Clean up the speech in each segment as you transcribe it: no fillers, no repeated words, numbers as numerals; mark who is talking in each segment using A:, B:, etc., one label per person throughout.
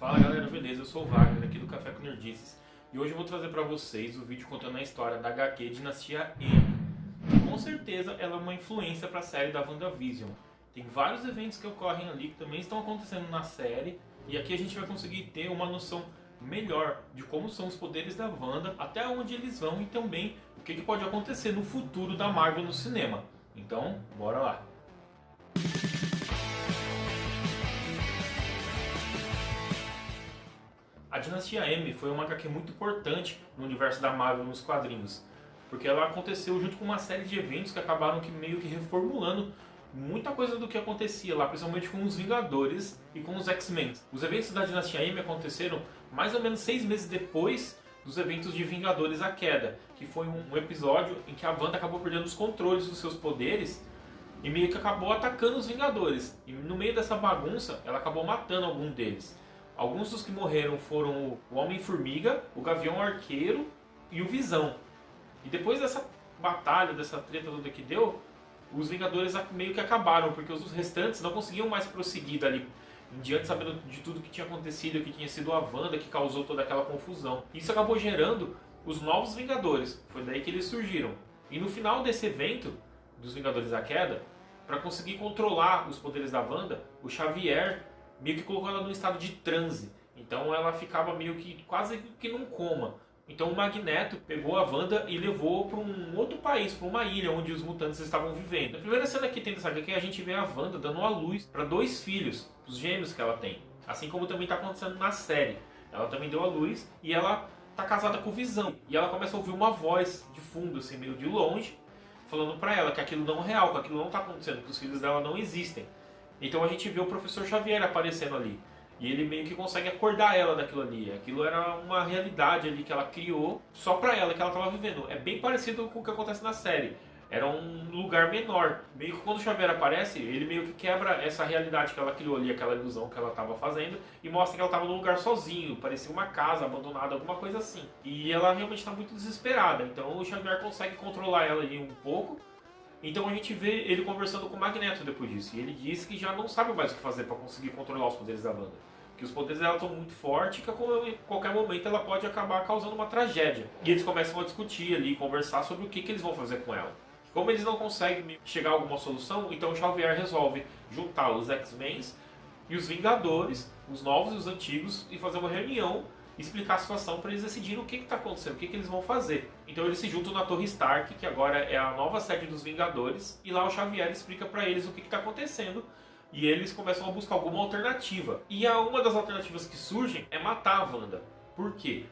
A: Fala galera, beleza? Eu sou o Wagner aqui do Café com Nerdices e hoje eu vou trazer pra vocês o vídeo contando a história da HQ Dinastia M. Que com certeza ela é uma influência pra série da WandaVision. Tem vários eventos que ocorrem ali que também estão acontecendo na série e aqui a gente vai conseguir ter uma noção melhor de como são os poderes da Wanda, até onde eles vão e também o que pode acontecer no futuro da Marvel no cinema. Então, bora lá! A Dinastia M foi uma HQ muito importante no universo da Marvel nos quadrinhos, porque ela aconteceu junto com uma série de eventos que acabaram meio que reformulando muita coisa do que acontecia lá, principalmente com os Vingadores e com os X-Men. Os eventos da Dinastia M aconteceram mais ou menos 6 meses depois dos eventos de Vingadores A Queda, que foi um episódio em que a Wanda acabou perdendo os controles dos seus poderes e meio que acabou atacando os Vingadores. E no meio dessa bagunça, ela acabou matando algum deles. Alguns dos que morreram foram o Homem-Formiga, o Gavião Arqueiro e o Visão. E depois dessa batalha, dessa treta toda que deu, os Vingadores meio que acabaram, porque os restantes não conseguiam mais prosseguir dali em diante, sabendo de tudo que tinha acontecido, que tinha sido a Wanda que causou toda aquela confusão. Isso acabou gerando os novos Vingadores, foi daí que eles surgiram. E no final desse evento, dos Vingadores A Queda, para conseguir controlar os poderes da Wanda, o Xavier meio que colocou ela num estado de transe. Então ela ficava meio que quase que num coma. Então o Magneto pegou a Wanda e levou para um outro país, para uma ilha onde os mutantes estavam vivendo. A primeira cena que tem dessa HQ é a gente vê a Wanda dando a luz para 2 filhos, os gêmeos que ela tem. Assim como também está acontecendo na série. Ela também deu a luz e ela está casada com o Visão. E ela começa a ouvir uma voz de fundo, assim, meio de longe, falando para ela que aquilo não é real, que aquilo não está acontecendo, que os filhos dela não existem. Então a gente vê o Professor Xavier aparecendo ali. E ele meio que consegue acordar ela daquilo ali. Aquilo era uma realidade ali que ela criou só pra ela, que ela estava vivendo. É bem parecido com o que acontece na série. Era um lugar menor. Meio que quando o Xavier aparece, ele meio que quebra essa realidade que ela criou ali, aquela ilusão que ela estava fazendo, e mostra que ela estava num lugar sozinho, parecia uma casa abandonada, alguma coisa assim. E ela realmente está muito desesperada. Então o Xavier consegue controlar ela ali um pouco. Então a gente vê ele conversando com o Magneto depois disso. E ele diz que já não sabe mais o que fazer para conseguir controlar os poderes da Wanda. Que os poderes dela estão muito fortes e que a qualquer momento ela pode acabar causando uma tragédia. E eles começam a discutir ali, conversar sobre o que eles vão fazer com ela. Como eles não conseguem chegar a alguma solução, então o Xavier resolve juntar os X-Men e os Vingadores, os novos e os antigos, e fazer uma reunião, explicar a situação para eles decidirem o que está acontecendo, o que eles vão fazer. Então eles se juntam na Torre Stark, que agora é a nova sede dos Vingadores, e lá o Xavier explica para eles o que está acontecendo, e eles começam a buscar alguma alternativa. E uma das alternativas que surgem é matar a Wanda. Por quê?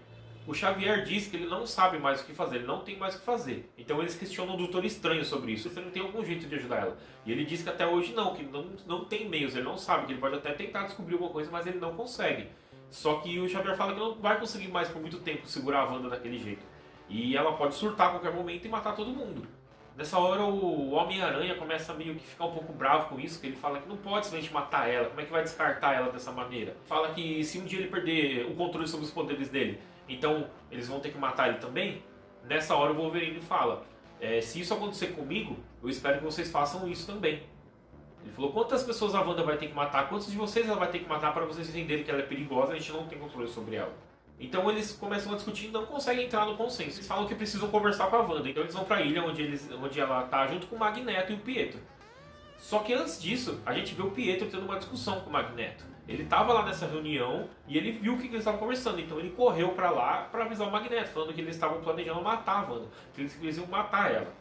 A: O Xavier diz que ele não sabe mais o que fazer, ele não tem mais o que fazer. Então eles questionam o Doutor Estranho sobre isso. Ele não tem algum jeito de ajudar ela. E ele diz que até hoje não, que não tem meios, ele não sabe, que ele pode até tentar descobrir alguma coisa, mas ele não consegue. Só que o Xavier fala que não vai conseguir mais por muito tempo segurar a Wanda daquele jeito. E ela pode surtar a qualquer momento e matar todo mundo. Nessa hora o Homem-Aranha começa a meio que ficar um pouco bravo com isso, que ele fala que não pode simplesmente matar ela, como é que vai descartar ela dessa maneira? Fala que se um dia ele perder o controle sobre os poderes dele, então eles vão ter que matar ele também? Nessa hora o Wolverine fala, se isso acontecer comigo, eu espero que vocês façam isso também. Ele falou, quantas pessoas a Wanda vai ter que matar, quantos de vocês ela vai ter que matar para vocês entenderem que ela é perigosa, a gente não tem controle sobre ela. Então eles começam a discutir e não conseguem entrar no consenso. Eles falam que precisam conversar com a Wanda, então eles vão para a ilha onde ela está junto com o Magneto e o Pietro. Só que antes disso, a gente vê o Pietro tendo uma discussão com o Magneto. Ele estava lá nessa reunião e ele viu o que eles estavam conversando, então ele correu para lá para avisar o Magneto, falando que eles estavam planejando matar a Wanda, que eles iam matar ela.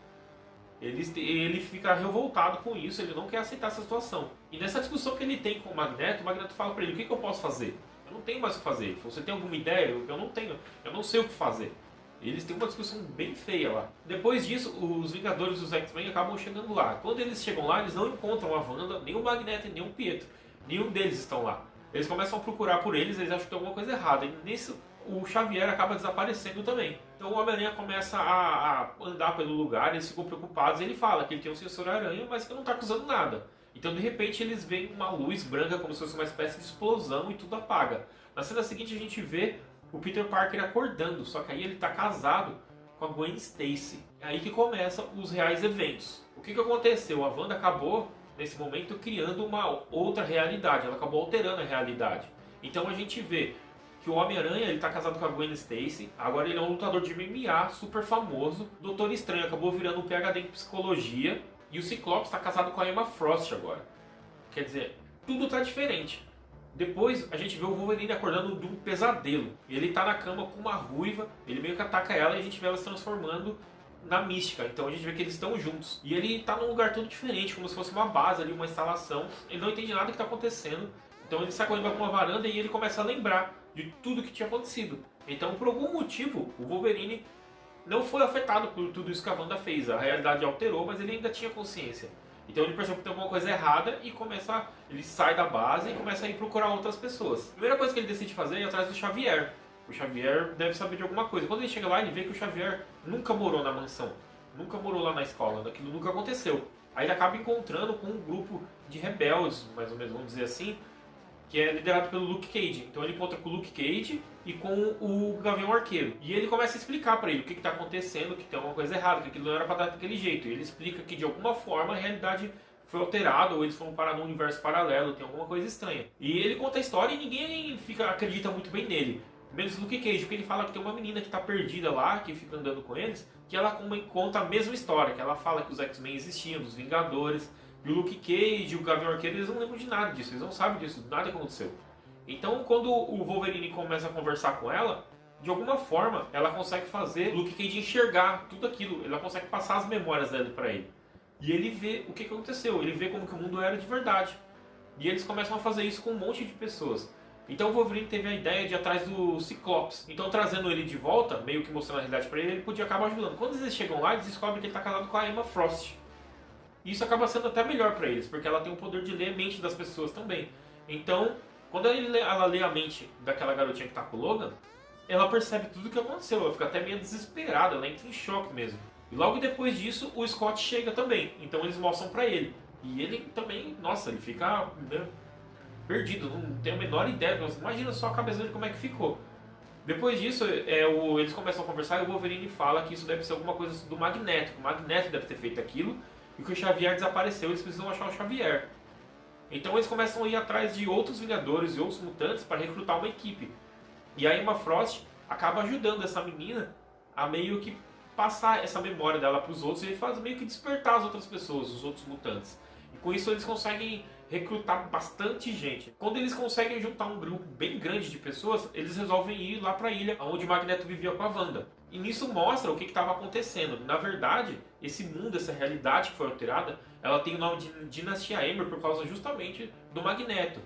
A: Ele fica revoltado com isso, ele não quer aceitar essa situação. E nessa discussão que ele tem com o Magneto fala para ele, o que eu posso fazer? Eu não tenho mais o que fazer. Você tem alguma ideia? Eu não tenho. Eu não sei o que fazer. Eles têm uma discussão bem feia lá. Depois disso, os Vingadores e os X-Men acabam chegando lá. Quando eles chegam lá, eles não encontram a Wanda, nem o Magneto, nem o Pietro. Nenhum deles estão lá. Eles começam a procurar por eles acham que tem alguma coisa errada. E nisso, o Xavier acaba desaparecendo também. Então o Homem-Aranha começa a andar pelo lugar, eles ficam preocupados. E ele fala que ele tem um sensor aranha, mas que não está acusando nada. Então de repente eles veem uma luz branca como se fosse uma espécie de explosão e tudo apaga. Na cena seguinte a gente vê o Peter Parker acordando, só que aí ele está casado com a Gwen Stacy. É aí que começam os reais eventos. O que aconteceu? A Wanda acabou, nesse momento, criando uma outra realidade. Ela acabou alterando a realidade. Então a gente vê que o Homem-Aranha ele tá casado com a Gwen Stacy, agora ele é um lutador de MMA super famoso. O Doutor Estranho acabou virando um PhD em psicologia e o Ciclope está casado com a Emma Frost agora. Quer dizer, tudo tá diferente. Depois a gente vê o Wolverine acordando de um pesadelo. Ele tá na cama com uma ruiva, ele meio que ataca ela e a gente vê ela se transformando na Mística. Então a gente vê que eles estão juntos. E ele tá num lugar todo diferente, como se fosse uma base ali, uma instalação. Ele não entende nada que tá acontecendo. Então ele sai correndo pra uma varanda e ele começa a lembrar de tudo que tinha acontecido. Então por algum motivo o Wolverine não foi afetado por tudo isso que a Wanda fez. A realidade alterou, mas ele ainda tinha consciência. Então ele percebe que tem alguma coisa errada e ele sai da base e começa a ir procurar outras pessoas. A primeira coisa que ele decide fazer é ir atrás do Xavier. O Xavier deve saber de alguma coisa. Quando ele chega lá, ele vê que o Xavier nunca morou na mansão. Nunca morou lá na escola. Aquilo nunca aconteceu. Aí ele acaba encontrando com um grupo de rebeldes, mais ou menos, vamos dizer assim, que é liderado pelo Luke Cage. Então ele encontra com o Luke Cage e com o Gavião Arqueiro. E ele começa a explicar pra ele o que está acontecendo, que tem alguma coisa errada, que aquilo não era pra dar daquele jeito. E ele explica que de alguma forma a realidade foi alterada, ou eles foram parar num universo paralelo, tem alguma coisa estranha. E ele conta a história e ninguém acredita muito bem nele. Menos o Luke Cage, porque ele fala que tem uma menina que está perdida lá, que fica andando com eles, que ela conta a mesma história, que ela fala que os X-Men existiam, dos Vingadores. E o Luke Cage e o Gavião Arqueiro, eles não lembram de nada disso, eles não sabem disso, nada aconteceu. Então, quando o Wolverine começa a conversar com ela, de alguma forma, ela consegue fazer o Luke Cage enxergar tudo aquilo, ela consegue passar as memórias dele para ele. E ele vê o que aconteceu, ele vê como que o mundo era de verdade. E eles começam a fazer isso com um monte de pessoas. Então o Wolverine teve a ideia de ir atrás do Ciclopes. Então, trazendo ele de volta, meio que mostrando a realidade para ele, ele podia acabar ajudando. Quando eles chegam lá, eles descobrem que ele está casado com a Emma Frost. Isso acaba sendo até melhor para eles, porque ela tem o poder de ler a mente das pessoas também. Então, quando ela lê a mente daquela garotinha que tá com o Logan, ela percebe tudo o que aconteceu, ela fica até meio desesperada, ela entra em choque mesmo. E logo depois disso, o Scott chega também, então eles mostram pra ele. E ele também, nossa, ele fica perdido, não tem a menor ideia, imagina só a cabeça dele como é que ficou. Depois disso, eles começam a conversar e o Wolverine fala que isso deve ser alguma coisa do Magneto, que o Magneto deve ter feito aquilo, e que o Xavier desapareceu, eles precisam achar o Xavier. Então eles começam a ir atrás de outros Vingadores e outros mutantes para recrutar uma equipe. E a Emma Frost acaba ajudando essa menina a meio que passar essa memória dela para os outros e faz meio que despertar as outras pessoas, os outros mutantes. E com isso eles conseguem recrutar bastante gente. Quando eles conseguem juntar um grupo bem grande de pessoas, eles resolvem ir lá para a ilha onde o Magneto vivia com a Wanda. E nisso mostra o que estava acontecendo. Na verdade, esse mundo, essa realidade que foi alterada, ela tem o nome de Dinastia Ember por causa justamente do Magneto.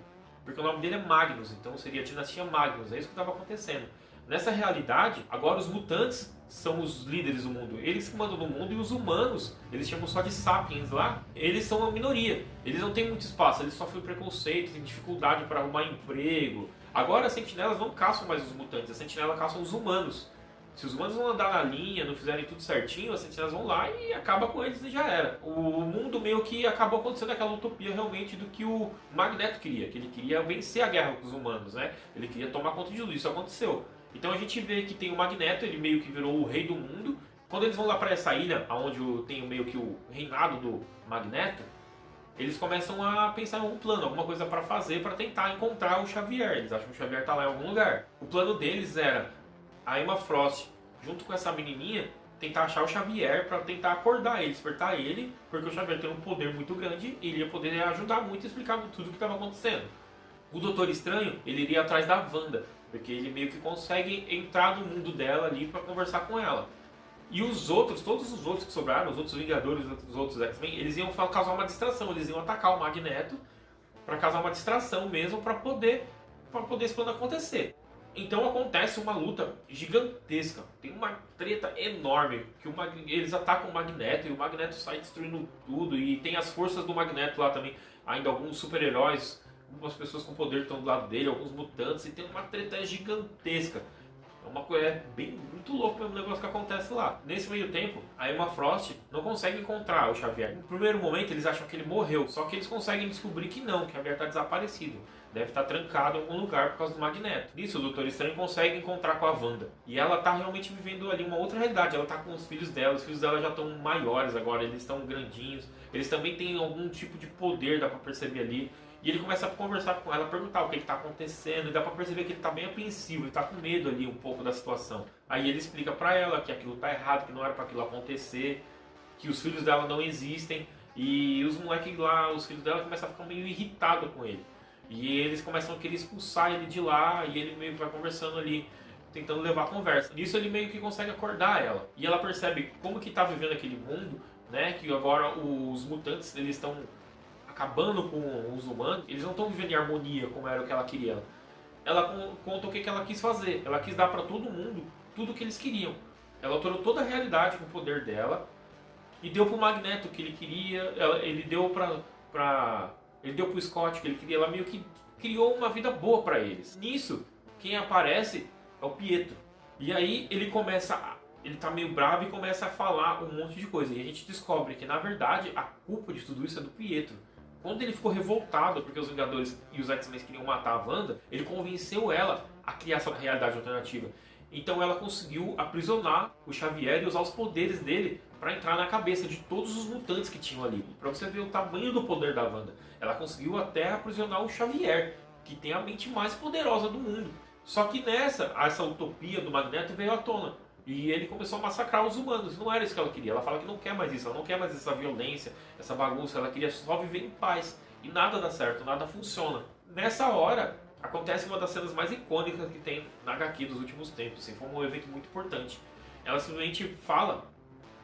A: Porque o nome dele é Magnus, então seria Dinastia Magnus, é isso que estava acontecendo. Nessa realidade, agora os mutantes são os líderes do mundo. Eles que mandam no mundo e os humanos, eles chamam só de Sapiens lá, eles são a minoria. Eles não têm muito espaço, eles sofrem preconceito, têm dificuldade para arrumar emprego. Agora as sentinelas não caçam mais os mutantes, as sentinelas caçam os humanos. Se os humanos não andar na linha, não fizerem tudo certinho, as sentinelas vão lá e acaba com eles e já era. O mundo meio que acabou acontecendo aquela utopia realmente do que o Magneto queria, que ele queria vencer a guerra com os humanos, né? Ele queria tomar conta de tudo, isso aconteceu. Então a gente vê que tem o Magneto, ele meio que virou o rei do mundo. Quando eles vão lá para essa ilha, onde tem meio que o reinado do Magneto, eles começam a pensar em um plano, alguma coisa para fazer para tentar encontrar o Xavier. Eles acham que o Xavier está lá em algum lugar. O plano deles era a Emma Frost, junto com essa menininha, tentar achar o Xavier para tentar acordar ele, despertar ele, porque o Xavier tem um poder muito grande e ele ia poder ajudar muito e explicar tudo o que estava acontecendo. O Doutor Estranho, ele iria atrás da Wanda, porque ele meio que consegue entrar no mundo dela ali para conversar com ela. E os outros, todos os outros que sobraram, os outros Vingadores, os outros X-Men, eles iam causar uma distração, eles iam atacar o Magneto para causar uma distração mesmo para poder esse plano acontecer. Então acontece uma luta gigantesca, tem uma treta enorme, que eles atacam o Magneto e o Magneto sai destruindo tudo, e tem as forças do Magneto lá também, ainda alguns super-heróis, algumas pessoas com poder estão do lado dele, alguns mutantes, e tem uma treta gigantesca. É uma coisa muito louco mesmo o negócio que acontece lá. Nesse meio tempo, a Emma Frost não consegue encontrar o Xavier. No primeiro momento eles acham que ele morreu, só que eles conseguem descobrir que não, que o Xavier está desaparecido. Deve estar trancado em algum lugar por causa do Magneto. Nisso, o Doutor Estranho consegue encontrar com a Wanda. E ela está realmente vivendo ali uma outra realidade. Ela está com os filhos dela já estão maiores agora, eles estão grandinhos. Eles também têm algum tipo de poder, dá para perceber ali. E ele começa a conversar com ela, perguntar o que está acontecendo, e dá pra perceber que ele tá bem apreensivo, ele tá com medo ali um pouco da situação. Aí ele explica pra ela que aquilo tá errado, que não era pra aquilo acontecer, que os filhos dela não existem, e os moleques lá, os filhos dela começam a ficar meio irritados com ele. E eles começam a querer expulsar ele de lá, e ele meio que vai conversando ali, tentando levar a conversa. Nisso ele meio que consegue acordar ela. E ela percebe como que tá vivendo aquele mundo, né, que agora os mutantes, eles estão acabando com os humanos, eles não estão vivendo em harmonia como era o que ela queria. Ela conta o que ela quis fazer. Ela quis dar para todo mundo tudo o que eles queriam. Ela alterou toda a realidade com o poder dela e deu pro Magneto o que ele queria. Ele deu pro Scott o que ele queria. Ela meio que criou uma vida boa para eles. Nisso, quem aparece é o Pietro. E aí ele tá meio bravo e começa a falar um monte de coisa. E a gente descobre que, na verdade, a culpa de tudo isso é do Pietro. Quando ele ficou revoltado porque os Vingadores e os X-Men queriam matar a Wanda, ele convenceu ela a criar essa realidade alternativa. Então ela conseguiu aprisionar o Xavier e usar os poderes dele para entrar na cabeça de todos os mutantes que tinham ali. Para você ver o tamanho do poder da Wanda. Ela conseguiu até aprisionar o Xavier, que tem a mente mais poderosa do mundo. Só que essa utopia do Magneto veio à tona. E ele começou a massacrar os humanos. Não era isso que ela queria. Ela fala que não quer mais isso. Ela não quer mais essa violência, essa bagunça. Ela queria só viver em paz. E nada dá certo, nada funciona. Nessa hora, acontece uma das cenas mais icônicas que tem na HQ dos últimos tempos. Assim, foi um evento muito importante. Ela simplesmente fala,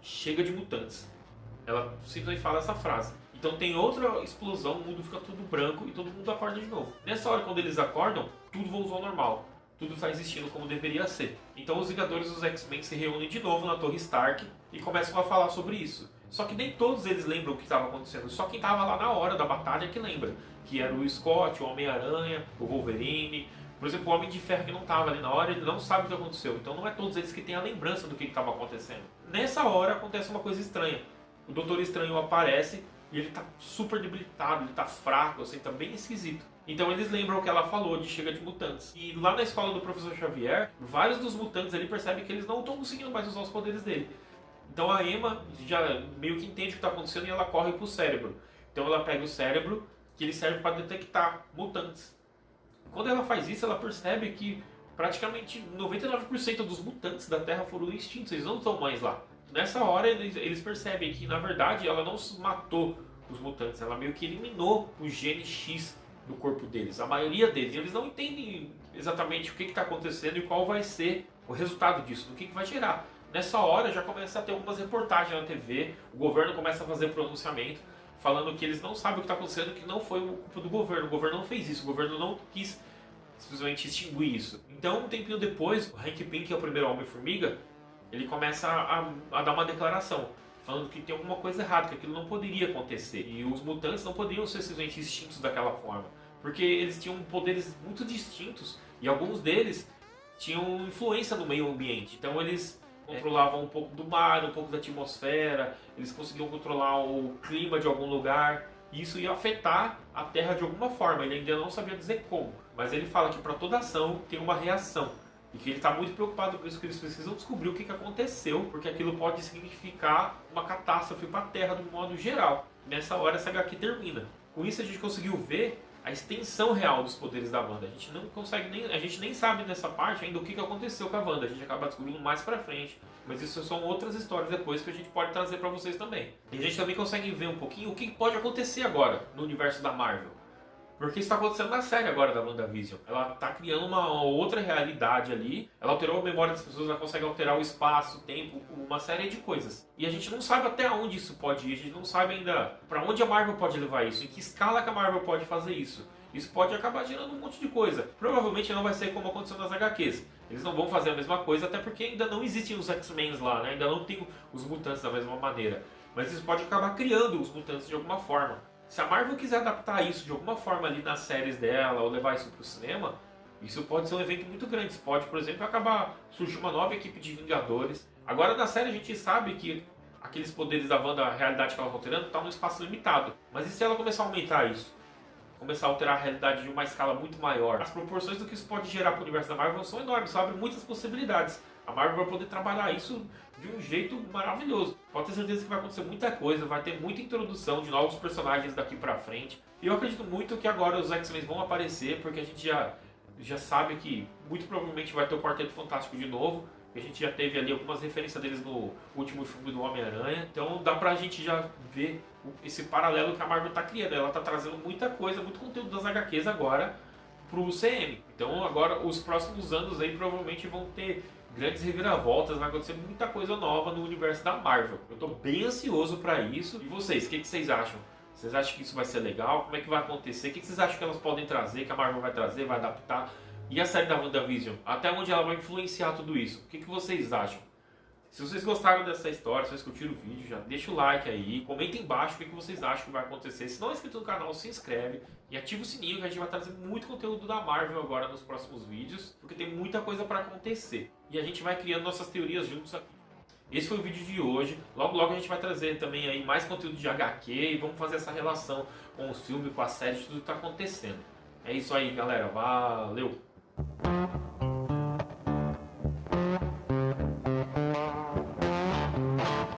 A: chega de mutantes. Ela simplesmente fala essa frase. Então tem outra explosão, o mundo fica tudo branco e todo mundo acorda de novo. Nessa hora, quando eles acordam, tudo voltou ao normal. Tudo está existindo como deveria ser. Então os Vingadores e os X-Men se reúnem de novo na Torre Stark e começam a falar sobre isso. Só que nem todos eles lembram o que estava acontecendo. Só quem estava lá na hora da batalha que lembra. Que era o Scott, o Homem-Aranha, o Wolverine. Por exemplo, o Homem de Ferro que não estava ali na hora, ele não sabe o que aconteceu. Então não é todos eles que têm a lembrança do que estava acontecendo. Nessa hora acontece uma coisa estranha. O Doutor Estranho aparece e ele está super debilitado, ele está fraco, assim, está bem esquisito. Então eles lembram o que ela falou de chega de mutantes. E lá na escola do Professor Xavier, vários dos mutantes ali percebem que eles não estão conseguindo mais usar os poderes dele. Então a Emma já meio que entende o que está acontecendo e ela corre pro cérebro. Então ela pega o cérebro, que ele serve para detectar mutantes. Quando ela faz isso, ela percebe que praticamente 99% dos mutantes da Terra foram extintos, eles não estão mais lá. Nessa hora eles percebem que na verdade ela não matou os mutantes, ela meio que eliminou o gene X do corpo deles, a maioria deles. Eles não entendem exatamente o que está acontecendo e qual vai ser o resultado disso, do que vai gerar. Nessa hora já começa a ter algumas reportagens na TV, o governo começa a fazer pronunciamento, falando que eles não sabem o que está acontecendo, que não foi culpa do governo. O governo não fez isso, o governo não quis simplesmente extinguir isso. Então, um tempinho depois, o Hank Pym, que é o primeiro Homem-Formiga, ele começa a dar uma declaração, falando que tem alguma coisa errada, que aquilo não poderia acontecer. E os mutantes não poderiam ser simplesmente extintos daquela forma, porque eles tinham poderes muito distintos e alguns deles tinham influência no meio ambiente. Então eles controlavam um pouco do mar, um pouco da atmosfera, eles conseguiam controlar o clima de algum lugar. E isso ia afetar a Terra de alguma forma, ele ainda não sabia dizer como. Mas ele fala que para toda ação tem uma reação. E que ele está muito preocupado com isso, que eles precisam descobrir o que aconteceu, porque aquilo pode significar uma catástrofe para a Terra do modo geral. Nessa hora essa HQ termina. Com isso a gente conseguiu ver a extensão real dos poderes da Wanda. A gente nem sabe nessa parte ainda o que aconteceu com a Wanda. A gente acaba descobrindo mais pra frente. Mas isso são outras histórias depois que a gente pode trazer pra vocês também. E a gente também consegue ver um pouquinho o que pode acontecer agora no universo da Marvel. Porque isso está acontecendo na série agora da WandaVision. Ela está criando uma outra realidade ali. Ela alterou a memória das pessoas, ela consegue alterar o espaço, o tempo, uma série de coisas. E a gente não sabe até onde isso pode ir. A gente não sabe ainda para onde a Marvel pode levar isso. Em que escala que a Marvel pode fazer isso. Isso pode acabar gerando um monte de coisa. Provavelmente não vai ser como aconteceu nas HQs. Eles não vão fazer a mesma coisa, até porque ainda não existem os X-Men lá, né? Ainda não tem os mutantes da mesma maneira. Mas isso pode acabar criando os mutantes de alguma forma. Se a Marvel quiser adaptar isso de alguma forma ali nas séries dela ou levar isso para o cinema, isso pode ser um evento muito grande. Isso pode, por exemplo, acabar surgir uma nova equipe de Vingadores. Agora na série a gente sabe que aqueles poderes da Wanda, a realidade que ela está alterando, está num espaço limitado. Mas e se ela começar a aumentar isso? Começar a alterar a realidade de uma escala muito maior? As proporções do que isso pode gerar para o universo da Marvel são enormes, só abre muitas possibilidades. A Marvel vai poder trabalhar isso de um jeito maravilhoso. Pode ter certeza que vai acontecer muita coisa, vai ter muita introdução de novos personagens daqui pra frente. E eu acredito muito que agora os X-Men vão aparecer, porque a gente já sabe que muito provavelmente vai ter o Quarteto Fantástico de novo. A gente já teve ali algumas referências deles no último filme do Homem-Aranha. Então dá pra gente já ver esse paralelo que a Marvel tá criando. Ela tá trazendo muita coisa, muito conteúdo das HQs agora pro CM. Então agora os próximos anos aí provavelmente vão ter grandes reviravoltas, vai acontecer muita coisa nova no universo da Marvel. Eu tô bem ansioso pra isso. E vocês, o que vocês acham? Vocês acham que isso vai ser legal? Como é que vai acontecer? O que vocês acham que elas podem trazer, que a Marvel vai trazer, vai adaptar? E a série da WandaVision? Até onde ela vai influenciar tudo isso? O que vocês acham? Se vocês gostaram dessa história, se vocês curtiram o vídeo, já deixa o like aí. Comenta embaixo o que vocês acham que vai acontecer. Se não é inscrito no canal, se inscreve. E ativa o sininho que a gente vai trazer muito conteúdo da Marvel agora nos próximos vídeos. Porque tem muita coisa para acontecer. E a gente vai criando nossas teorias juntos aqui. Esse foi o vídeo de hoje. Logo logo a gente vai trazer também aí mais conteúdo de HQ. E vamos fazer essa relação com o filme, com a série, de tudo que está acontecendo. É isso aí, galera. Valeu!